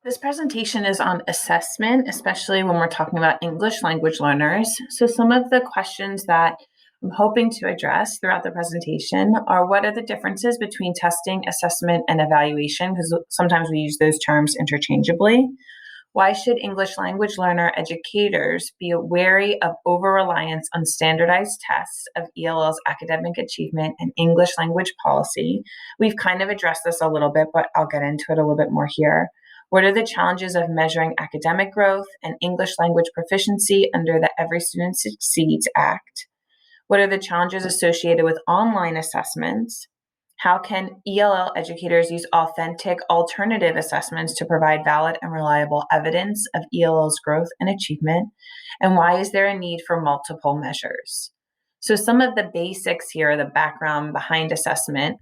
This presentation is on assessment, especially when we're talking about English language learners. So some of the questions that I'm hoping to address throughout the presentation are: what are the differences between testing, assessment, and evaluation? Because sometimes we use those terms interchangeably. Why should English language learner educators be wary of over-reliance on standardized tests of ELL's academic achievement and English language policy? We've kind of addressed this a little bit, but I'll get into it a little bit more here. What are the challenges of measuring academic growth and English language proficiency under the Every Student Succeeds Act? What are the challenges associated with online assessments? How can ELL educators use authentic alternative assessments to provide valid and reliable evidence of ELL's growth and achievement? And why is there a need for multiple measures? So some of the basics here, the background behind assessment.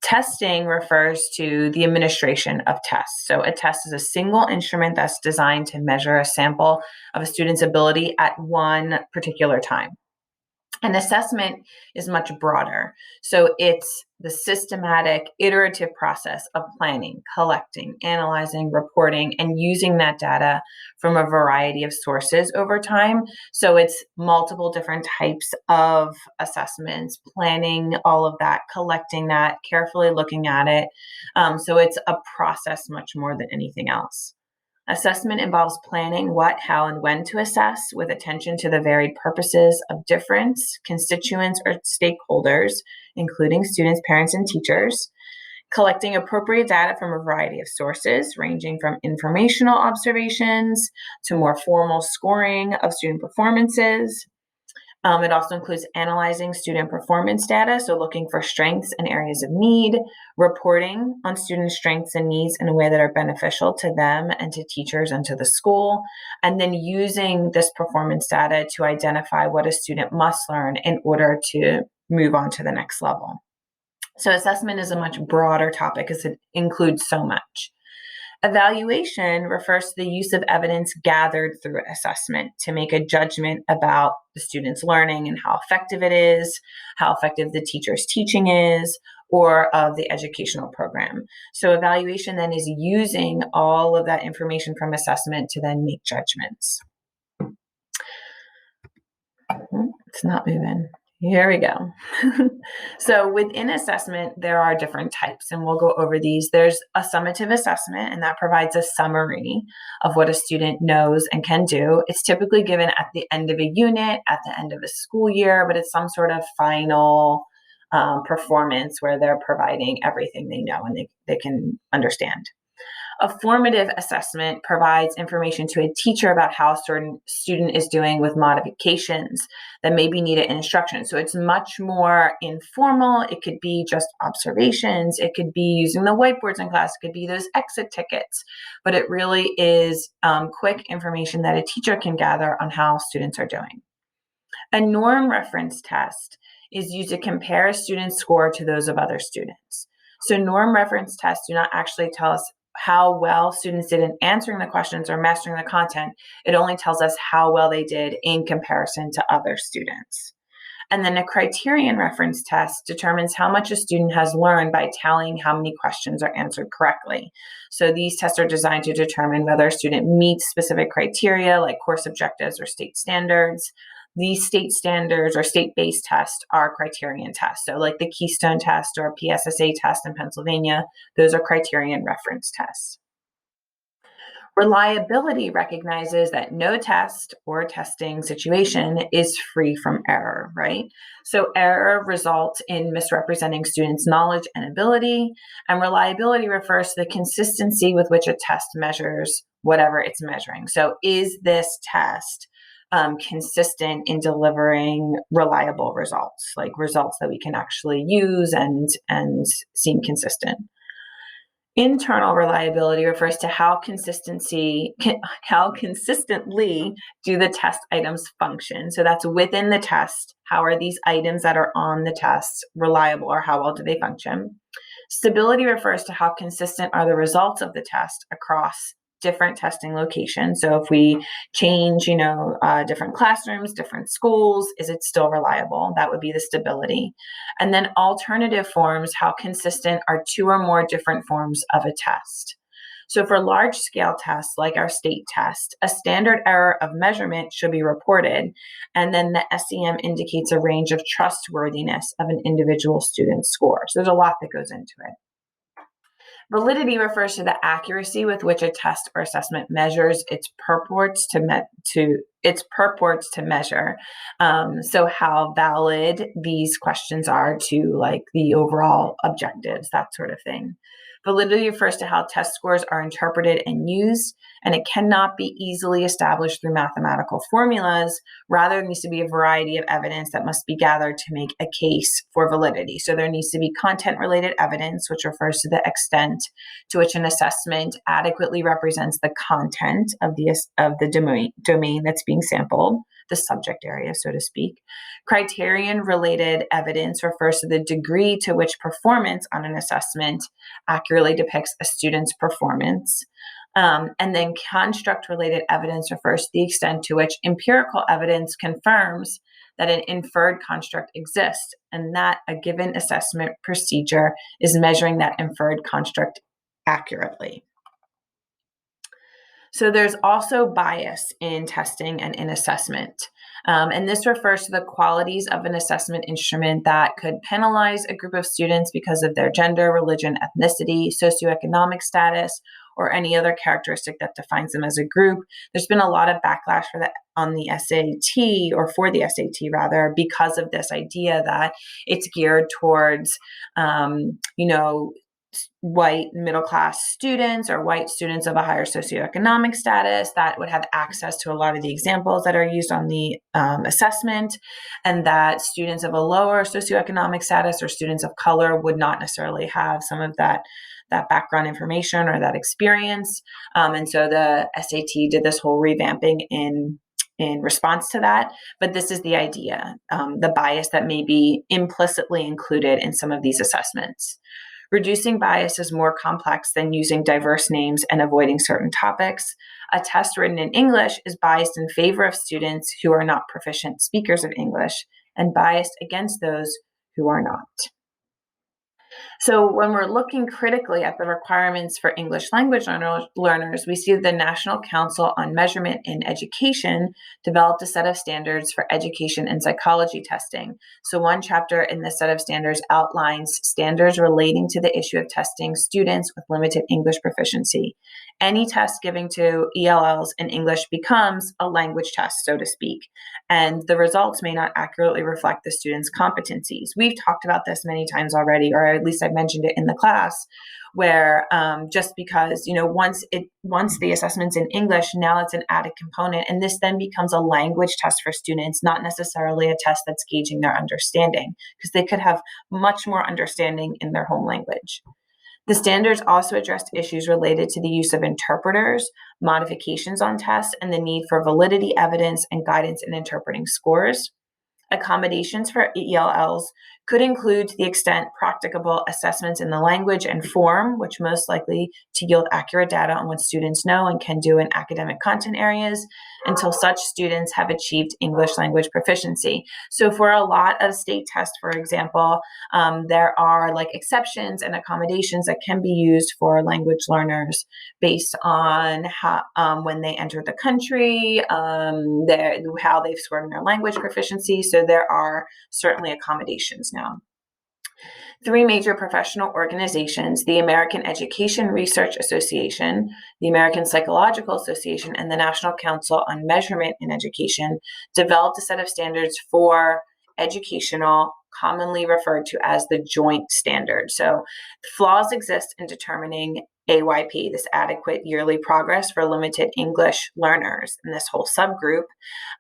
Testing refers to the administration of tests. So a test is a single instrument that's designed to measure a sample of a student's ability at one particular time. An assessment is much broader. So it's the systematic, iterative process of planning, collecting, analyzing, reporting, and using that data from a variety of sources over time. So it's multiple different types of assessments, planning all of that, collecting that, carefully looking at it. So it's a process much more than anything else. Assessment involves planning what, how, and when to assess with attention to the varied purposes of different constituents or stakeholders, including students, parents, and teachers. Collecting appropriate data from a variety of sources, ranging from informational observations to more formal scoring of student performances. It also includes analyzing student performance data, so looking for strengths and areas of need, reporting on student strengths and needs in a way that are beneficial to them and to teachers and to the school, and then using this performance data to identify what a student must learn in order to move on to the next level. So assessment is a much broader topic because it includes so much. Evaluation refers to the use of evidence gathered through assessment to make a judgment about the student's learning and how effective it is, how effective the teacher's teaching is, or of the educational program. So evaluation then is using all of that information from assessment to then make judgments. It's not moving. Here we go. So within assessment, there are different types, and we'll go over these. There's a summative assessment, and that provides a summary of what a student knows and can do. It's typically given at the end of a unit, at the end of a school year, but it's some sort of final performance where they're providing everything they know and they can understand. A formative assessment provides information to a teacher about how a certain student is doing with modifications that may be needed in instruction. So it's much more informal. It could be just observations. It could be using the whiteboards in class. It could be those exit tickets. But it really is quick information that a teacher can gather on how students are doing. A norm reference test is used to compare a student's score to those of other students. So norm reference tests do not actually tell us how well students did in answering the questions or mastering the content. It only tells us how well they did in comparison to other students. And then a criterion reference test determines how much a student has learned by tallying how many questions are answered correctly. So these tests are designed to determine whether a student meets specific criteria like course objectives or state standards. These state standards or state-based tests are criterion tests. So like the Keystone test or PSSA test in Pennsylvania, those are criterion reference tests. Reliability recognizes that no test or testing situation is free from error, right? So error results in misrepresenting students' knowledge and ability, and reliability refers to the consistency with which a test measures whatever it's measuring. So is this test consistent in delivering reliable results, like results that we can actually use and seem consistent? Internal reliability refers to how consistently do the test items function. So that's within the test. How are these items that are on the test reliable, or how well do they function? Stability refers to how consistent are the results of the test across different testing locations. So if we change, different classrooms, different schools, is it still reliable? That would be the stability. And then alternative forms, how consistent are two or more different forms of a test? So for large scale tests like our state test, a standard error of measurement should be reported, and then the SEM indicates a range of trustworthiness of an individual student's score. So there's a lot that goes into it. Validity refers to the accuracy with which a test or assessment measures its purports to measure. So how valid these questions are to like the overall objectives, that sort of thing. Validity refers to how test scores are interpreted and used, and it cannot be easily established through mathematical formulas. Rather, there needs to be a variety of evidence that must be gathered to make a case for validity. So there needs to be content-related evidence, which refers to the extent to which an assessment adequately represents the content of the domain that's being sampled, the subject area, so to speak. Criterion-related evidence refers to the degree to which performance on an assessment accurately depicts a student's performance. And then construct-related evidence refers to the extent to which empirical evidence confirms that an inferred construct exists, and that a given assessment procedure is measuring that inferred construct accurately. So there's also bias in testing and in assessment. And this refers to the qualities of an assessment instrument that could penalize a group of students because of their gender, religion, ethnicity, socioeconomic status, or any other characteristic that defines them as a group. There's been a lot of backlash on the SAT, or for the SAT rather, because of this idea that it's geared towards, white middle class students or white students of a higher socioeconomic status that would have access to a lot of the examples that are used on the assessment, and that students of a lower socioeconomic status or students of color would not necessarily have some of that background information or that experience. And so the SAT did this whole revamping in response to that. But this is the idea, the bias that may be implicitly included in some of these assessments. Reducing bias is more complex than using diverse names and avoiding certain topics. A test written in English is biased in favor of students who are not proficient speakers of English and biased against those who are not. So when we're looking critically at the requirements for English language learners, we see the National Council on Measurement in Education developed a set of standards for education and psychology testing. So one chapter in this set of standards outlines standards relating to the issue of testing students with limited English proficiency. Any test given to ELLs in English becomes a language test, so to speak, and the results may not accurately reflect the student's competencies. We've talked about this many times already, or at least I've mentioned it in the class, where just because, once the assessment's in English, now it's an added component, and this then becomes a language test for students, not necessarily a test that's gauging their understanding, because they could have much more understanding in their home language. The standards also addressed issues related to the use of interpreters, modifications on tests, and the need for validity evidence and guidance in interpreting scores. Accommodations for ELLs could include, to the extent practicable, assessments in the language and form, which most likely to yield accurate data on what students know and can do in academic content areas, until such students have achieved English language proficiency. So for a lot of state tests, for example, there are like exceptions and accommodations that can be used for language learners based on how, when they enter the country, how they've scored in their language proficiency. So there are certainly accommodations now. 3 major professional organizations, the American Education Research Association, the American Psychological Association, and the National Council on Measurement in Education, developed a set of standards for educational, commonly referred to as the joint standard. So flaws exist in determining AYP, this adequate yearly progress for limited English learners in this whole subgroup.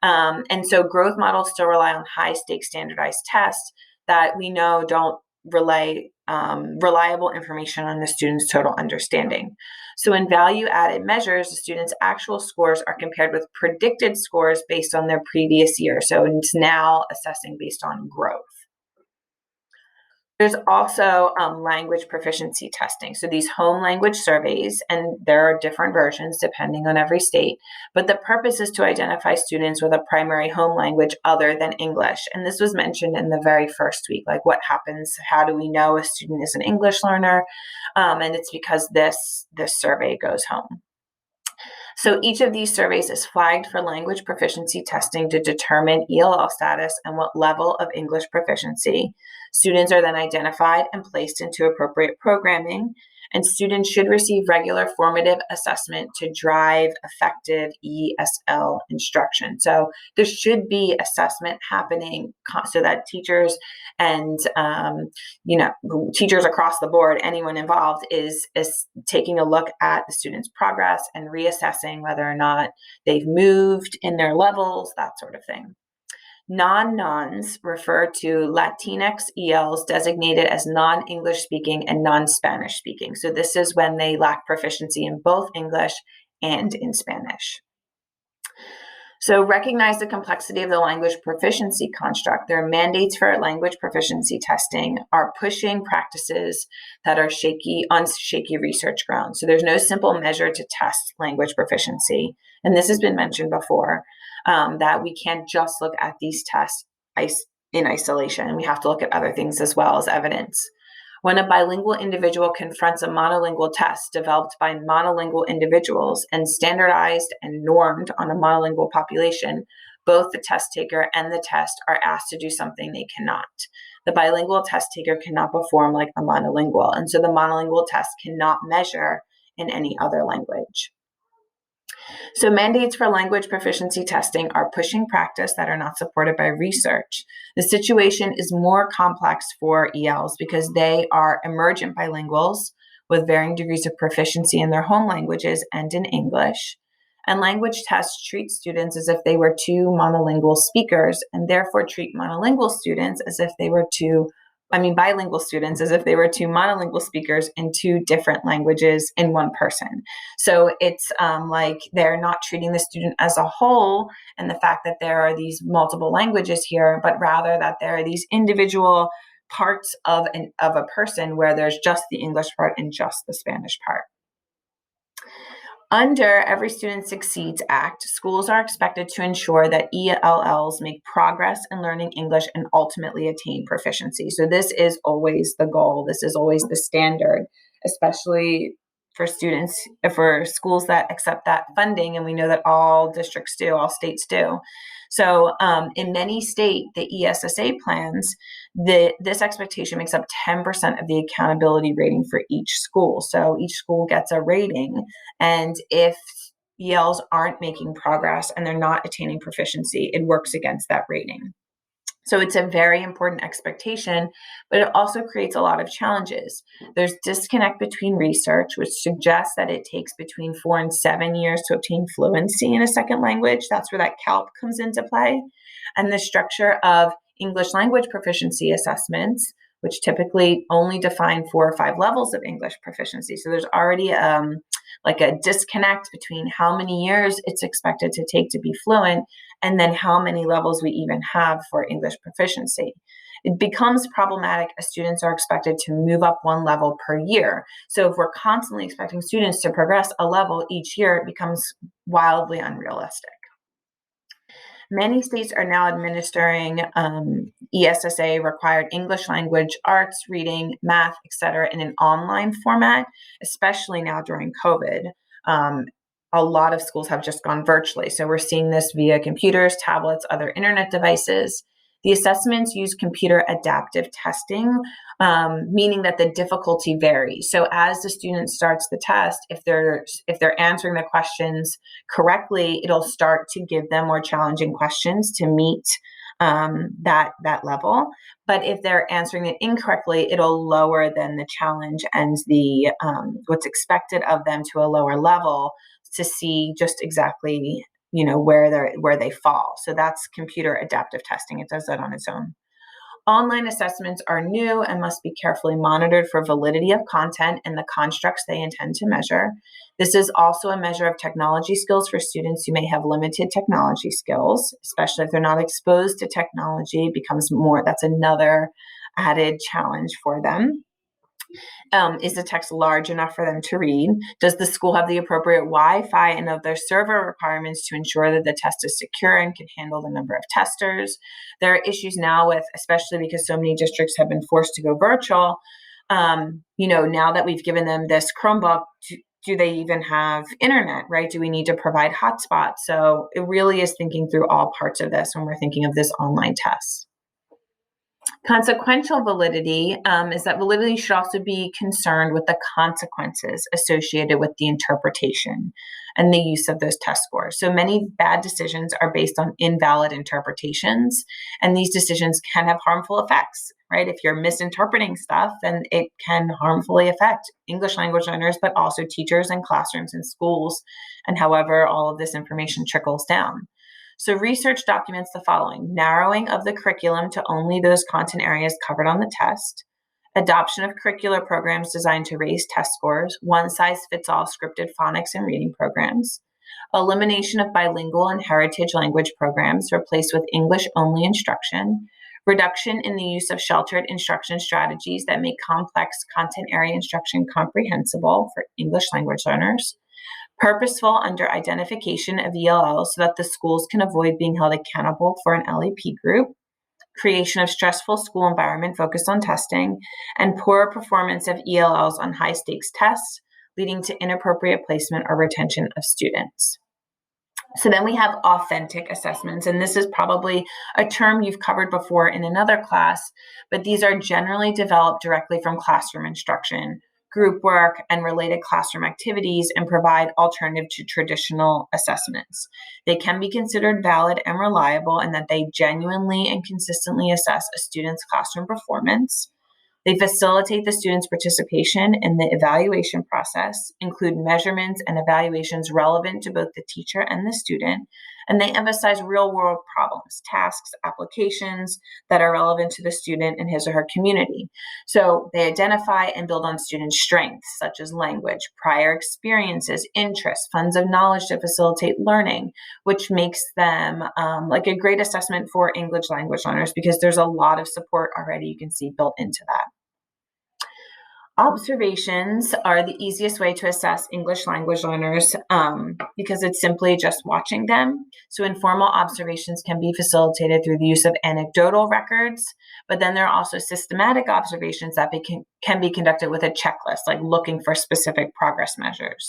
And so growth models still rely on high stakes standardized tests that we know don't relay reliable information on the student's total understanding. So in value-added measures, the student's actual scores are compared with predicted scores based on their previous year. So it's now assessing based on growth. There's also language proficiency testing. So these home language surveys, and there are different versions depending on every state, but the purpose is to identify students with a primary home language other than English. And this was mentioned in the very first week, like what happens, how do we know a student is an English learner? And it's because this survey goes home. So each of these surveys is flagged for language proficiency testing to determine ELL status and what level of English proficiency. Students are then identified and placed into appropriate programming, and students should receive regular formative assessment to drive effective ESL instruction. So there should be assessment happening so that teachers and teachers across the board, anyone involved, is taking a look at the students' progress and reassessing whether or not they've moved in their levels, that sort of thing. Non-NONs refer to Latinx ELs designated as non-English speaking and non-Spanish speaking. So this is when they lack proficiency in both English and in Spanish. So recognize the complexity of the language proficiency construct. Their mandates for language proficiency testing are pushing practices that are on shaky research grounds. So there's no simple measure to test language proficiency. And this has been mentioned before, that we can't just look at these tests in isolation. We have to look at other things as well as evidence. When a bilingual individual confronts a monolingual test developed by monolingual individuals and standardized and normed on a monolingual population, both the test taker and the test are asked to do something they cannot. The bilingual test taker cannot perform like a monolingual, and so the monolingual test cannot measure in any other language. So mandates for language proficiency testing are pushing practice that are not supported by research. The situation is more complex for ELs because they are emergent bilinguals with varying degrees of proficiency in their home languages and in English. And language tests treat students as if they were two monolingual speakers, and therefore treat monolingual students as if they were bilingual students as if they were two monolingual speakers in two different languages in one person. So it's like they're not treating the student as a whole and the fact that there are these multiple languages here, but rather that there are these individual parts of a person where there's just the English part and just the Spanish part. Under Every Student Succeeds Act, schools are expected to ensure that ELLs make progress in learning English and ultimately attain proficiency. So this is always the goal. This is always the standard, especially for schools that accept that funding. And we know that all districts do, all states do. So in many states, the ESSA plans, this expectation makes up 10% of the accountability rating for each school. So each school gets a rating. And if ELs aren't making progress and they're not attaining proficiency, it works against that rating. So it's a very important expectation, but it also creates a lot of challenges. There's disconnect between research, which suggests that it takes between 4 and 7 years to obtain fluency in a second language. That's where that CALP comes into play. And the structure of English language proficiency assessments, which typically only define 4 or 5 levels of English proficiency. So there's already like a disconnect between how many years it's expected to take to be fluent and then how many levels we even have for English proficiency. It becomes problematic as students are expected to move up one level per year. So if we're constantly expecting students to progress a level each year, it becomes wildly unrealistic. Many states are now administering ESSA required English language, arts, reading, math, etc. in an online format, especially now during COVID. A lot of schools have just gone virtually. So we're seeing this via computers, tablets, other internet devices. The assessments use computer adaptive testing, meaning that the difficulty varies. So as the student starts the test, if they're answering the questions correctly, it'll start to give them more challenging questions to meet that level. But if they're answering it incorrectly, it'll lower then the challenge and the what's expected of them to a lower level to see just exactly where they fall. So that's computer adaptive testing. It does that on its own. Online assessments are new and must be carefully monitored for validity of content and the constructs they intend to measure. This is also a measure of technology skills for students who may have limited technology skills, especially if they're not exposed to technology. That's another added challenge for them. Is the text large enough for them to read? Does the school have the appropriate Wi-Fi and other server requirements to ensure that the test is secure and can handle the number of testers? There are issues now with, especially because so many districts have been forced to go virtual. Now that we've given them this Chromebook, do they even have internet, right? Do we need to provide hotspots? So it really is thinking through all parts of this when we're thinking of this online test. Consequential validity is that validity should also be concerned with the consequences associated with the interpretation and the use of those test scores. So many bad decisions are based on invalid interpretations, and these decisions can have harmful effects, right? If you're misinterpreting stuff, then it can harmfully affect English language learners, but also teachers and classrooms and schools, and however all of this information trickles down. So research documents the following: narrowing of the curriculum to only those content areas covered on the test, adoption of curricular programs designed to raise test scores, one-size-fits-all scripted phonics and reading programs, elimination of bilingual and heritage language programs replaced with English-only instruction, reduction in the use of sheltered instruction strategies that make complex content area instruction comprehensible for English language learners, purposeful under identification of ELLs so that the schools can avoid being held accountable for an LEP group, creation of stressful school environment focused on testing, and poor performance of ELLs on high stakes tests, leading to inappropriate placement or retention of students. So then we have authentic assessments, and this is probably a term you've covered before in another class, but these are generally developed directly from classroom instruction, group work, and related classroom activities, and provide alternative to traditional assessments. They can be considered valid and reliable in that they genuinely and consistently assess a student's classroom performance. They facilitate the student's participation in the evaluation process, include measurements and evaluations relevant to both the teacher and the student, and they emphasize real-world problems, tasks, applications that are relevant to the student and his or her community. So they identify and build on students' strengths, such as language, prior experiences, interests, funds of knowledge to facilitate learning, which makes them like a great assessment for English language learners because there's a lot of support already you can see built into that. Observations are the easiest way to assess English language learners because it's simply just watching them. So informal observations can be facilitated through the use of anecdotal records, but then there are also systematic observations that can be conducted with a checklist, like looking for specific progress measures.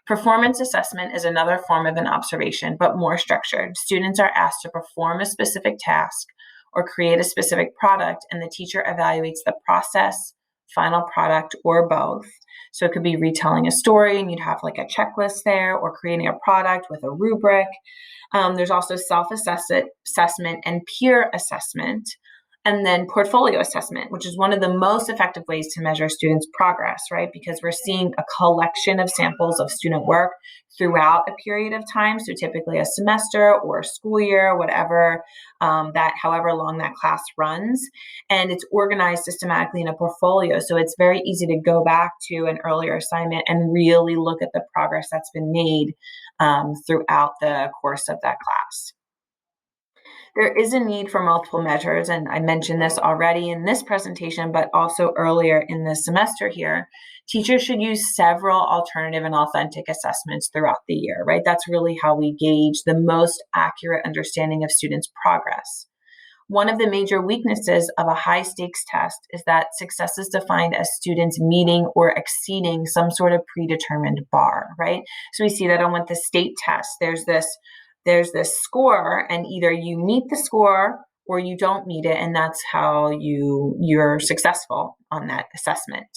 Performance assessment is another form of an observation, but more structured. Students are asked to perform a specific task or create a specific product, and the teacher evaluates the process, final product, or both. So it could be retelling a story and you'd have like a checklist there, or creating a product with a rubric. There's also self-assessment and peer assessment, and then portfolio assessment, which is one of the most effective ways to measure students' progress, right? Because we're seeing a collection of samples of student work throughout a period of time. So typically a semester or a school year, whatever, however long that class runs. And it's organized systematically in a portfolio. So it's very easy to go back to an earlier assignment and really look at the progress that's been made throughout the course of that class. There is a need for multiple measures, and I mentioned this already in this presentation, but also earlier in the semester here. Teachers should use several alternative and authentic assessments throughout the year, right? That's really how we gauge the most accurate understanding of students' progress. One of the major weaknesses of a high stakes test is that success is defined as students meeting or exceeding some sort of predetermined bar, right? So we see that on with the state test, there's this score, and either you meet the score or you don't meet it, and that's how you're successful on that assessment.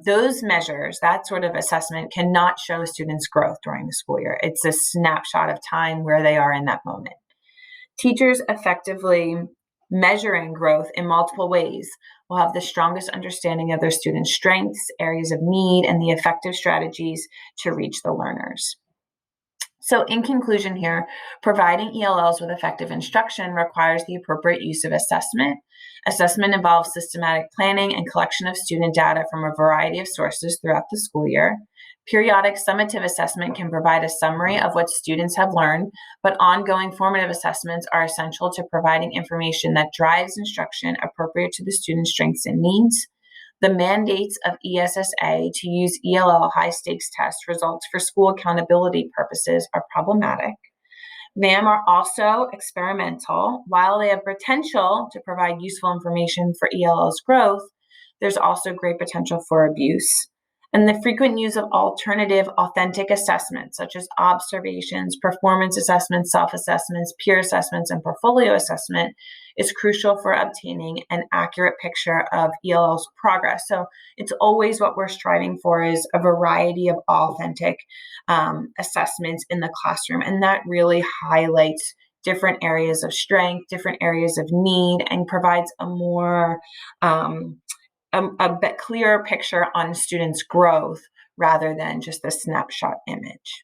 Those measures, that sort of assessment, cannot show students' growth during the school year. It's a snapshot of time where they are in that moment. Teachers effectively measuring growth in multiple ways will have the strongest understanding of their students' strengths, areas of need, and the effective strategies to reach the learners. So in conclusion here, providing ELLs with effective instruction requires the appropriate use of assessment. Assessment involves systematic planning and collection of student data from a variety of sources throughout the school year. Periodic summative assessment can provide a summary of what students have learned, but ongoing formative assessments are essential to providing information that drives instruction appropriate to the student's strengths and needs. The mandates of ESSA to use ELL high stakes test results for school accountability purposes are problematic. VAM are also experimental. While they have potential to provide useful information for ELL's growth, there's also great potential for abuse. And the frequent use of alternative authentic assessments, such as observations, performance assessments, self-assessments, peer assessments, and portfolio assessment, is crucial for obtaining an accurate picture of ELL's progress. So it's always what we're striving for is a variety of authentic assessments in the classroom. And that really highlights different areas of strength, different areas of need, and provides a more a bit clearer picture on students' growth rather than just a snapshot image.